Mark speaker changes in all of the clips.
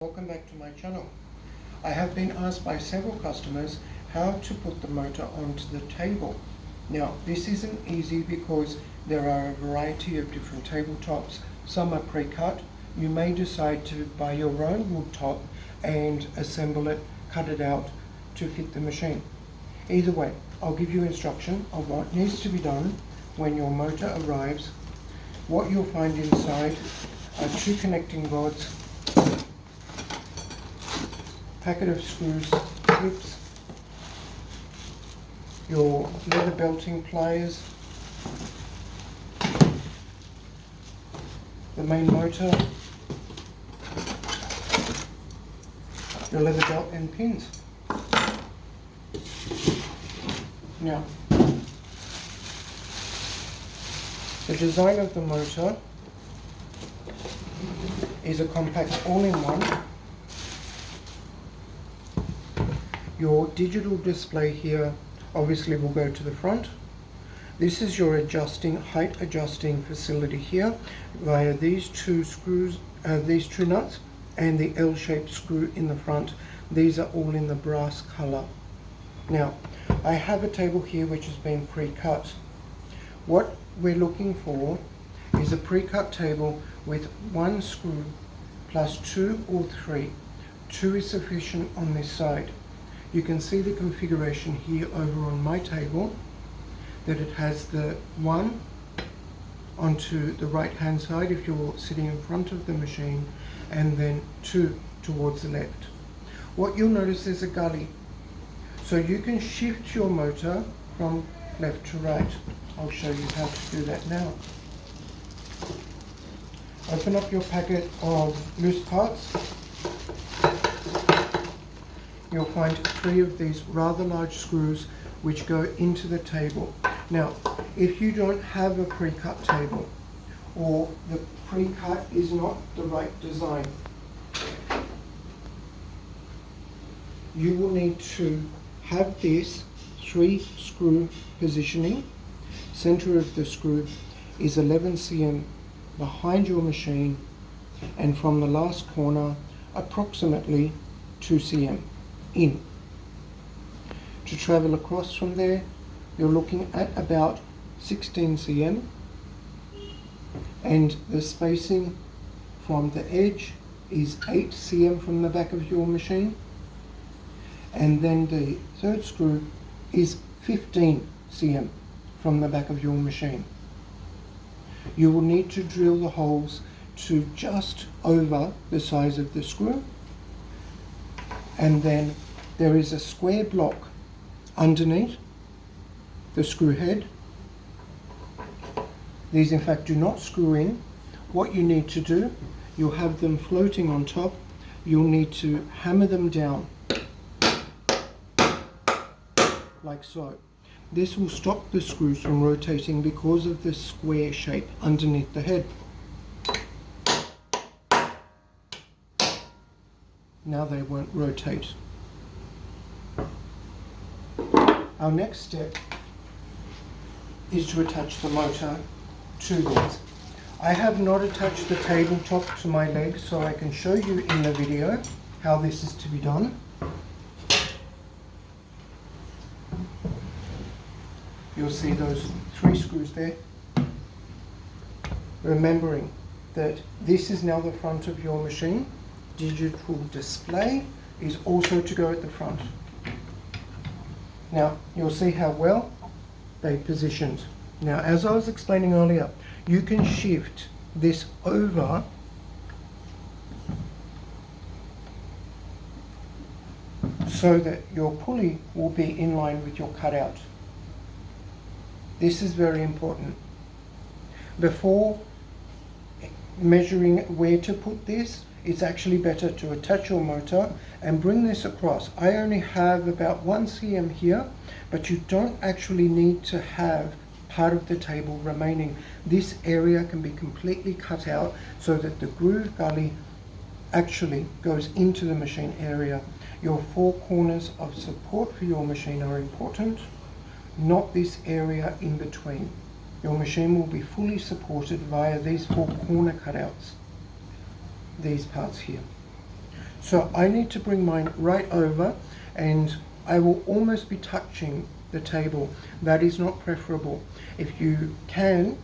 Speaker 1: Welcome back to my channel. I have been asked by several customers how to put the motor onto the table. Now this isn't easy because there are a variety of different tabletops. Some are pre-cut. You may decide to buy your own wood top and assemble it, cut it out to fit the machine. Either way, I'll give you instruction of what needs to be done when your motor arrives. What you'll find inside are two connecting rods, packet of screws, clips, your leather belting pliers, the main motor, your leather belt and pins. Now, the design of the motor is a compact all-in-one. Your digital display here obviously will go to the front. This is your height adjusting facility here via these two screws, these two nuts, and the L-shaped screw in the front. These are all in the brass color. Now, I have a table here which has been pre-cut. What we're looking for is a pre-cut table with one screw plus two or three. Two is sufficient on this side. You can see the configuration here over on my table, that it has the one onto the right hand side if you're sitting in front of the machine, and then two towards the left. What you'll notice is a gully, so you can shift your motor from left to right. I'll show you how to do that now. Open up your packet of loose parts. You'll find three of these rather large screws which go into the table. Now, if you don't have a pre-cut table, or the pre-cut is not the right design, you will need to have this 3-screw positioning. Center of the screw is 11 cm behind your machine, and from the last corner approximately 2 cm in. To travel across from there, you're looking at about 16 cm, and the spacing from the edge is 8 cm from the back of your machine, and then the third screw is 15 cm from the back of your machine. You will need to drill the holes to just over the size of the screw, and then there is a square block underneath the screw head. These in fact do not screw in. What you need to do, you'll have them floating on top. You'll need to hammer them down like so. This will stop the screws from rotating because of the square shape underneath the head. Now they won't rotate. Our next step is to attach the motor to these. I have not attached the tabletop to my legs, so I can show you in the video how this is to be done. You'll see those 3 screws there. Remembering that this is now the front of your machine. Digital display is also to go at the front. Now you'll see how well they positioned. Now, as I was explaining earlier, you can shift this over so that your pulley will be in line with your cutout. This is very important. Before measuring where to put this, it's actually better to attach your motor and bring this across. I only have about 1 cm here, but you don't actually need to have part of the table remaining. This area can be completely cut out so that the groove gully actually goes into the machine area. Your 4 corners of support for your machine are important, not this area in between. Your machine will be fully supported via these 4 corner cutouts. these parts here. So I need to bring mine right over, and I will almost be touching the table. That is not preferable. If you can,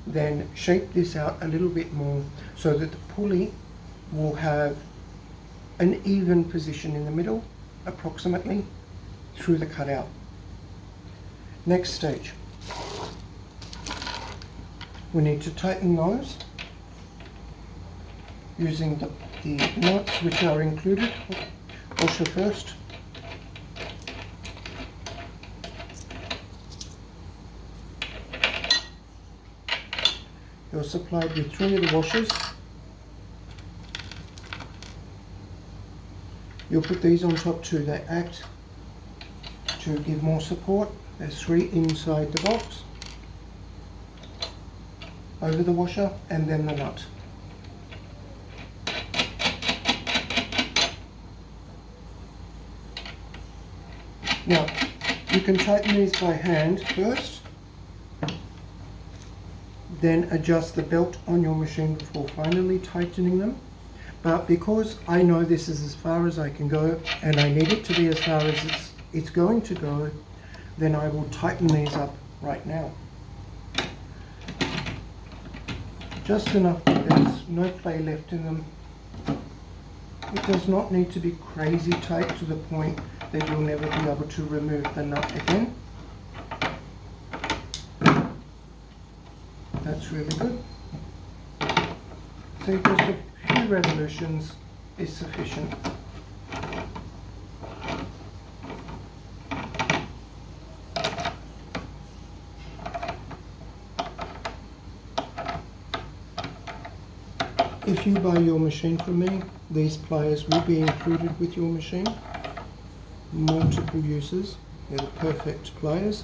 Speaker 1: then shape this out a little bit more so that the pulley will have an even position in the middle, approximately, through the cutout. Next stage. We need to tighten those using the nuts which are included. Washer first. You're supplied with 3 of the washers. You'll put these on top too. They act to give more support. There's 3 inside the box, over the washer, and then the nut. Now, you can tighten these by hand first, then adjust the belt on your machine before finally tightening them. But because I know this is as far as I can go, and I need it to be as far as it's going to go, then I will tighten these up right now. Just enough that there's no play left in them. It does not need to be crazy tight to the point that you'll never be able to remove the nut again. That's really good. So just a few revolutions is sufficient. If you buy your machine from me, these pliers will be included with your machine. Multiple uses, they're the perfect pliers.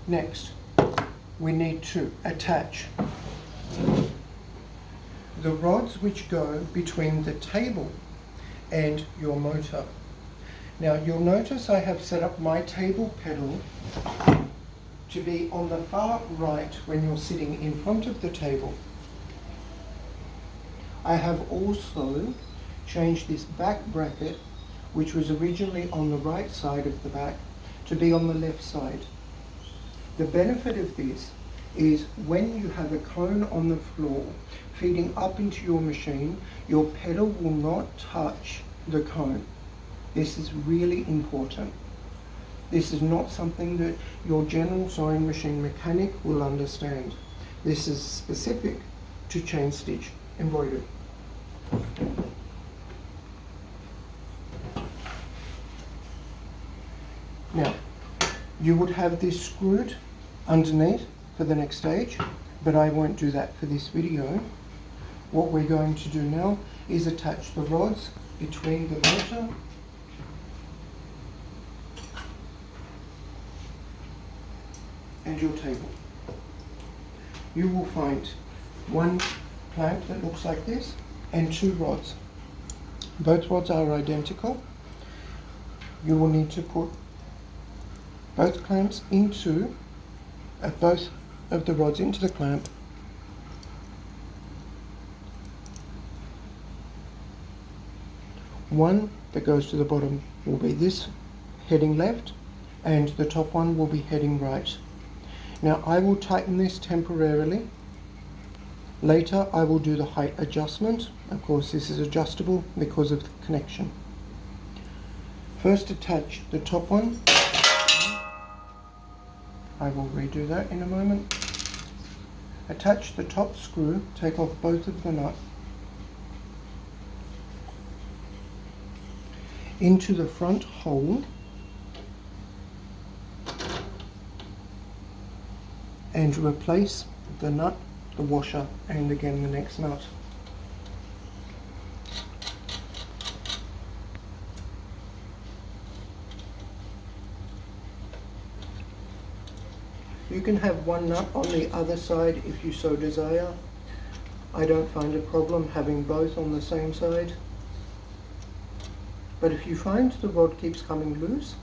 Speaker 1: Next, we need to attach the rods which go between the table and your motor. Now you'll notice I have set up my table pedal to be on the far right when you're sitting in front of the table. I have also changed this back bracket, which was originally on the right side of the back, to be on the left side. The benefit of this is when you have a cone on the floor feeding up into your machine, your pedal will not touch the cone. This is really important. This is not something that your general sewing machine mechanic will understand. This is specific to Chainstitch embroidery. Now, you would have this screwed underneath for the next stage, but I won't do that for this video. What we're going to do now is attach the rods between the motor and your table. You will find one clamp that looks like this and 2 rods. Both rods are identical. You will need to put both clamps into both of the rods into the clamp. One that goes to the bottom will be this, heading left, and the top one will be heading right. Now I will tighten this temporarily. Later I will do the height adjustment. Of course this is adjustable because of the connection. First attach the top one. I will redo that in a moment. Attach the top screw, take off both of the nuts into the front hole and replace the nut, the washer, and again the next nut. You can have one nut on the other side if you so desire. I don't find a problem having both on the same side. But if you find the rod keeps coming loose,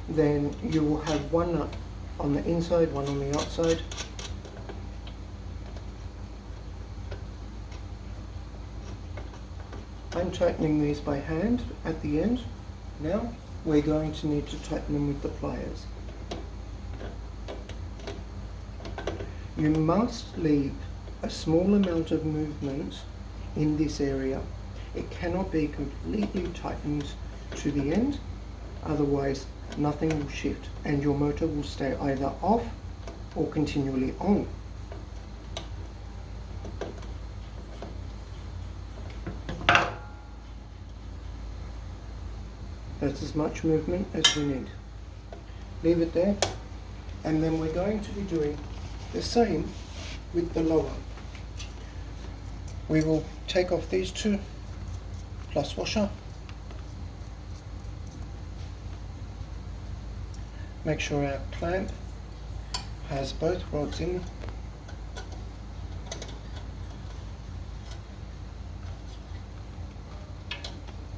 Speaker 1: then you will have one nut on the inside, one on the outside. I'm tightening these by hand at the end. Now we're going to need to tighten them with the pliers. You must leave a small amount of movement in this area. It cannot be completely tightened to the end, otherwise nothing will shift and your motor will stay either off or continually on. That's as much movement as we need. Leave it there, and then we're going to be doing the same with the lower. We will take off these two plus washer. Make sure our clamp has both rods in.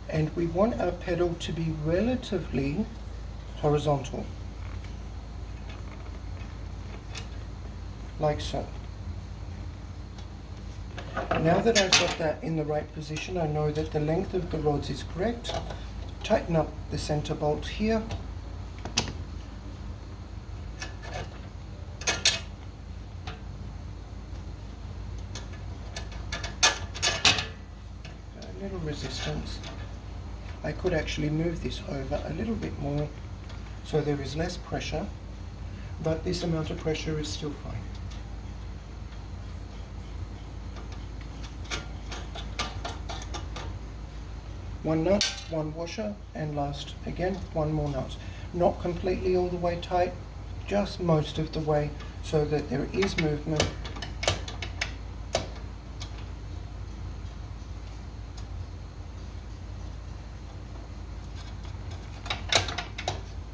Speaker 1: And we want our pedal to be relatively horizontal, like so. Now that I've got that in the right position, I know that the length of the rods is correct. Tighten up the center bolt here. A little resistance. I could actually move this over a little bit more so there is less pressure, but this amount of pressure is still fine. One nut, one washer, and last again one more nut. Not completely all the way tight, just most of the way so that there is movement.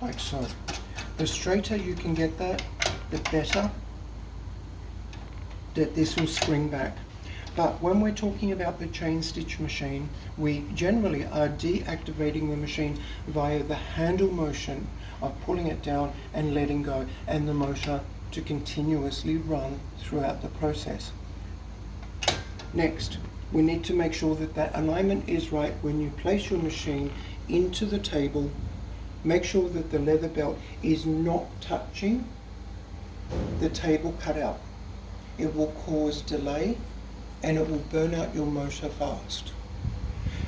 Speaker 1: Like so. The straighter you can get that, the better that this will spring back. But when we're talking about the chain stitch machine, we generally are deactivating the machine via the handle motion of pulling it down and letting go, and the motor to continuously run throughout the process. Next, we need to make sure that that alignment is right when you place your machine into the table. Make sure that the leather belt is not touching the table cutout. It will cause delay and it will burn out your motor fast.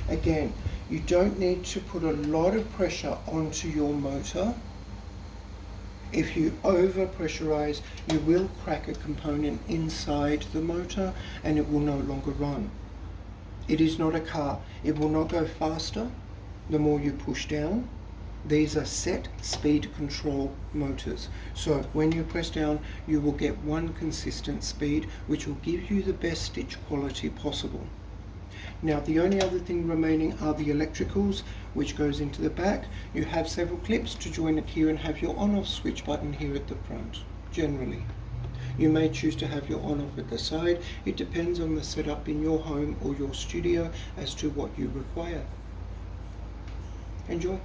Speaker 1: Again, you don't need to put a lot of pressure onto your motor. If you over pressurize, you will crack a component inside the motor and it will no longer run. It is not a car. It will not go faster the more you push down. These are set speed control motors. So when you press down, you will get one consistent speed, which will give you the best stitch quality possible. Now the only other thing remaining are the electricals, which goes into the back. You have several clips to join it here and have your on-off switch button here at the front, generally. You may choose to have your on-off at the side. It depends on the setup in your home or your studio as to what you require. Enjoy.